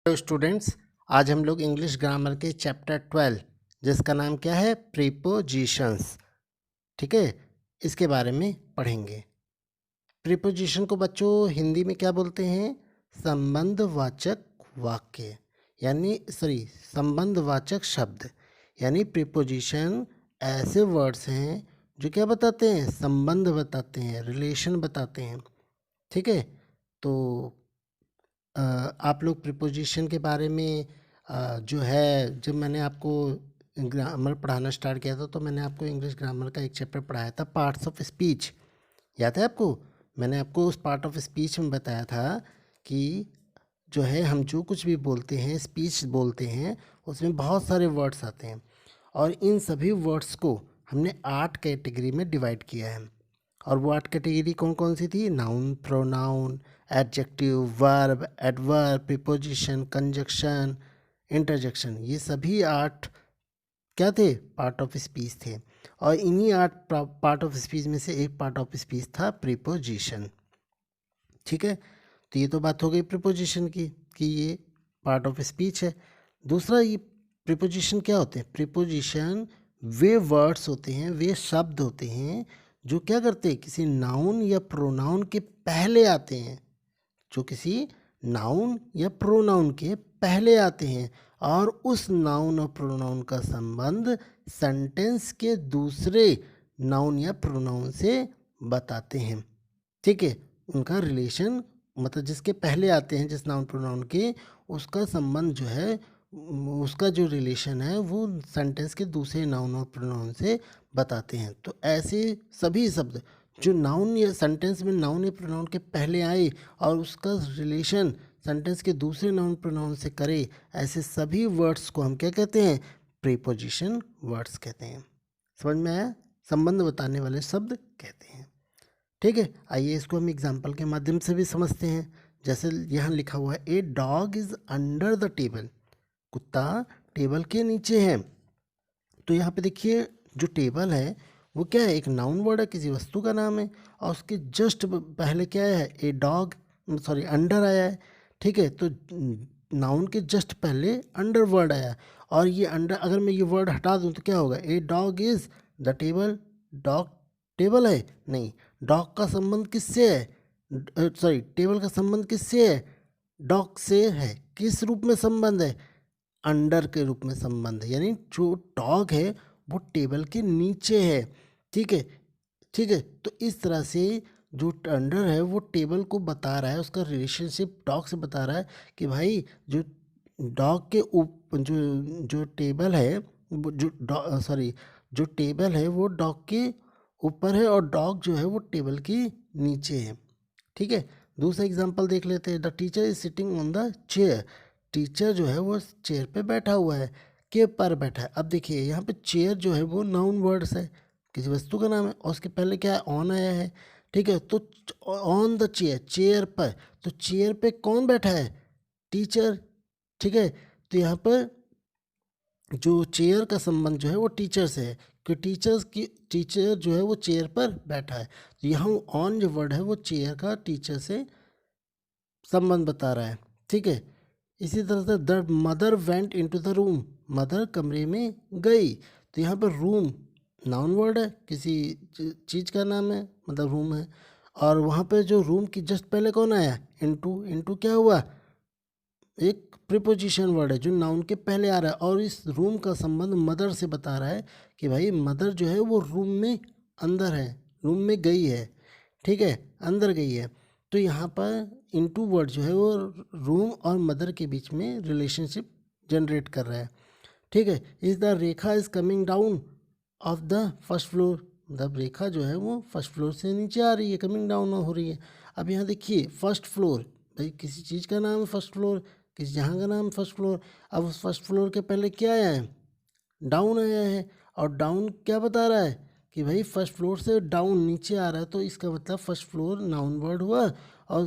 Hello students, आज हम लोग इंग्लिश ग्रामर के चैप्टर 12 जिसका नाम क्या है प्रीपोजिशंस, ठीक है, इसके बारे में पढ़ेंगे। प्रीपोजिशन को बच्चों हिंदी में क्या बोलते हैं? संबंधवाचक वाक्य संबंधवाचक शब्द। यानी प्रीपोजिशन ऐसे वर्ड्स हैं जो क्या बताते हैं? संबंध बताते हैं, रिलेशन बताते हैं, ठीक है। तो आप लोग प्रीपोजिशन के बारे में जो है, जब मैंने आपको ग्रामर पढ़ाना स्टार्ट किया था तो मैंने आपको इंग्लिश ग्रामर का एक चैप्टर पढ़ाया था, पार्ट्स ऑफ स्पीच। याद है आपको? मैंने आपको उस पार्ट ऑफ स्पीच में बताया था कि जो है हम जो कुछ भी बोलते हैं, स्पीच बोलते हैं, उसमें बहुत सारे वर्ड्स आते हैं और इन सभी वर्ड्स को हमने 8 कैटेगरी में डिवाइड किया है। और वो 8 कैटेगरी कौन कौन सी थी? Noun, pronoun, adjective, verb, adverb, preposition, conjunction, interjection. ये सभी 8 क्या थे? पार्ट ऑफ स्पीच थे। और इन्हीं 8 पार्ट ऑफ स्पीच में से एक पार्ट ऑफ स्पीच था प्रीपोजिशन, ठीक है। तो ये तो बात हो गई प्रीपोजिशन की कि ये पार्ट ऑफ स्पीच है। दूसरा, ये प्रीपोजिशन क्या होते हैं? प्रीपोजिशन वे वर्ड्स होते हैं, वे शब्द होते हैं जो क्या करते हैं? किसी नाउन या प्रोनाउन के पहले आते हैं, जो किसी नाउन या प्रोनाउन के पहले आते हैं और उस नाउन और प्रोनाउन का संबंध सेंटेंस के दूसरे नाउन या प्रोनाउन से बताते हैं, ठीक है। उनका रिलेशन, मतलब जिसके पहले आते हैं, जिस नाउन प्रोनाउन के, उसका संबंध जो है, उसका जो रिलेशन है वो सेंटेंस के दूसरे नाउन और प्रोनाउन से बताते हैं। तो ऐसे सभी शब्द जो नाउन या सेंटेंस में नाउन या प्रोनाउन के पहले आए और उसका रिलेशन सेंटेंस के दूसरे नाउन प्रोनाउन से करे, ऐसे सभी वर्ड्स को हम क्या कहते हैं? प्रीपोजिशन वर्ड्स कहते हैं। समझ में आया? संबंध बताने वाले शब्द कहते हैं, ठीक है। आइए इसको हम एग्जाम्पल के माध्यम से भी समझते हैं। जैसे यहाँ लिखा हुआ है, a dog is under the table. कुत्ता टेबल के नीचे है। तो यहाँ पे देखिए, जो टेबल है वो क्या है? एक नाउन वर्ड है, किसी वस्तु का नाम है। और उसके जस्ट पहले क्या है? ए डॉग, सॉरी अंडर आया है, ठीक है। तो नाउन के जस्ट पहले अंडर वर्ड आया। और ये अंडर, अगर मैं ये वर्ड हटा दूँ तो क्या होगा? A dog is the table. Dog table है? नहीं। डॉग का संबंध किससे है? सॉरी, टेबल का संबंध किससे है? डॉग से है। किस रूप में संबंध है? अंडर के रूप में संबंध है। यानी जो डॉग है वो टेबल के नीचे है, ठीक है, ठीक है। तो इस तरह से जो अंडर है वो टेबल को बता रहा है, उसका रिलेशनशिप डॉग से बता रहा है कि भाई जो डॉग के जो जो टेबल है वो जो टेबल है वो डॉग के ऊपर है और डॉग जो है वो टेबल के नीचे है, ठीक है। दूसरा एग्जांपल देख लेते हैं। The teacher is sitting on the chair. Teacher जो है वो चेयर पे बैठा हुआ है, के पर बैठा है। अब देखिए यहाँ पे चेयर जो है वो नाउन वर्ड्स है, किसी वस्तु का नाम है, और उसके पहले क्या है? ऑन आया है, ठीक है। तो ऑन द चेयर, चेयर पर, तो चेयर पे कौन बैठा है? टीचर, ठीक है। तो यहाँ पर जो चेयर का संबंध जो है वो टीचर से है, क्योंकि टीचर जो है वो चेयर पर बैठा है। तो यहाँ ऑन जो वर्ड है वो चेयर का टीचर से संबंध बता रहा है, ठीक है। इसी तरह से the mother went into the room. Mother कमरे में गई। तो यहाँ पर रूम नाउन वर्ड है, किसी चीज़ का नाम है, मतलब रूम है। और वहाँ पे जो रूम की जस्ट पहले कौन आया? इनटू। इनटू क्या हुआ? एक प्रीपोजिशन वर्ड है जो नाउन के पहले आ रहा है और इस रूम का संबंध मदर से बता रहा है कि भाई मदर जो है वो रूम में अंदर है, रूम में गई है, ठीक है, अंदर गई है। तो यहाँ पर इनटू वर्ड जो है वो रूम और मदर के बीच में रिलेशनशिप जनरेट कर रहा है, ठीक है। Is the Rekha is coming down of the first floor. मतलब रेखा जो है वो फर्स्ट फ्लोर से नीचे आ रही है, कमिंग डाउन हो रही है। अब यहाँ देखिए फर्स्ट फ्लोर, भाई किसी चीज़ का नाम है फर्स्ट फ्लोर, किसी जहाँ का नाम फर्स्ट फ्लोर। अब उस फर्स्ट फ्लोर के पहले क्या आया है? डाउन आया है। और डाउन क्या बता रहा है? कि भाई फर्स्ट फ्लोर से डाउन नीचे आ रहा है, तो इसका मतलब फर्स्ट फ्लोर नाउन वर्ड हुआ और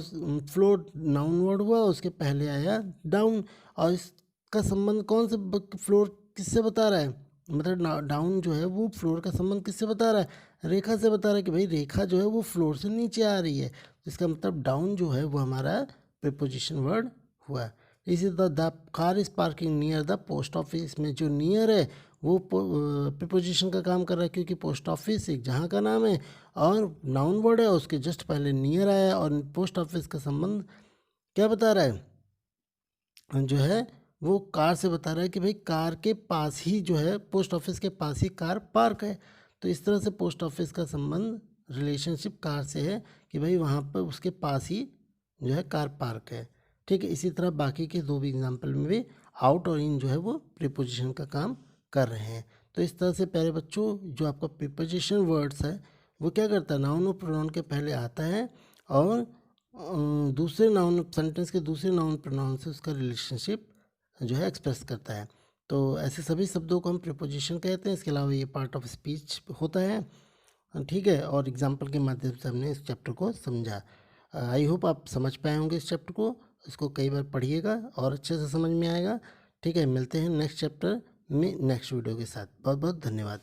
फ्लोर नाउन वर्ड हुआ, उसके पहले आया डाउन। और इसका संबंध कौन से फ्लोर किससे बता रहा है? मतलब डाउन जो है वो फ्लोर का संबंध किससे बता रहा है? रेखा से बता रहा है कि भाई रेखा जो है वो फ्लोर से नीचे आ रही है। तो इसका मतलब डाउन जो है वो हमारा प्रीपोजिशन वर्ड हुआ, इसी तरह the car is parking near the post office में जो नियर है वो प्रीपोजिशन का काम कर रहा है, क्योंकि पोस्ट ऑफिस एक जहाँ का नाम है और नाउन वर्ड है, उसके जस्ट पहले नियर आया है, और पोस्ट ऑफिस का संबंध क्या बता रहा है, जो है वो कार से बता रहा है कि भाई कार के पास ही जो है, पोस्ट ऑफिस के पास ही कार पार्क है। तो इस तरह से पोस्ट ऑफिस का संबंध रिलेशनशिप कार से है कि भाई वहाँ पर उसके पास ही जो है कार पार्क है। ठीक है, इसी तरह बाकी के दो भी एग्जाम्पल में भी आउट और इन जो है वो प्रीपोजिशन का काम कर रहे हैं। तो इस तरह से प्यारे बच्चों, जो आपका प्रीपोजिशन वर्ड्स है वो क्या करता है, नाउन और प्रोनाउन के पहले आता है और दूसरे नाउन सेंटेंस के दूसरे नाउन प्रोनाउन से उसका रिलेशनशिप जो है एक्सप्रेस करता है। तो ऐसे सभी शब्दों को हम प्रीपोजिशन कहते हैं। इसके अलावा ये पार्ट ऑफ स्पीच होता है। ठीक है, और एग्जाम्पल के माध्यम से हमने इस चैप्टर को समझा। आई होप आप समझ पाए होंगे इस चैप्टर को। इसको कई बार पढ़िएगा और अच्छे से समझ में आएगा। ठीक है, मिलते हैं नेक्स्ट चैप्टर में नेक्स्ट वीडियो के साथ। बहुत बहुत धन्यवाद।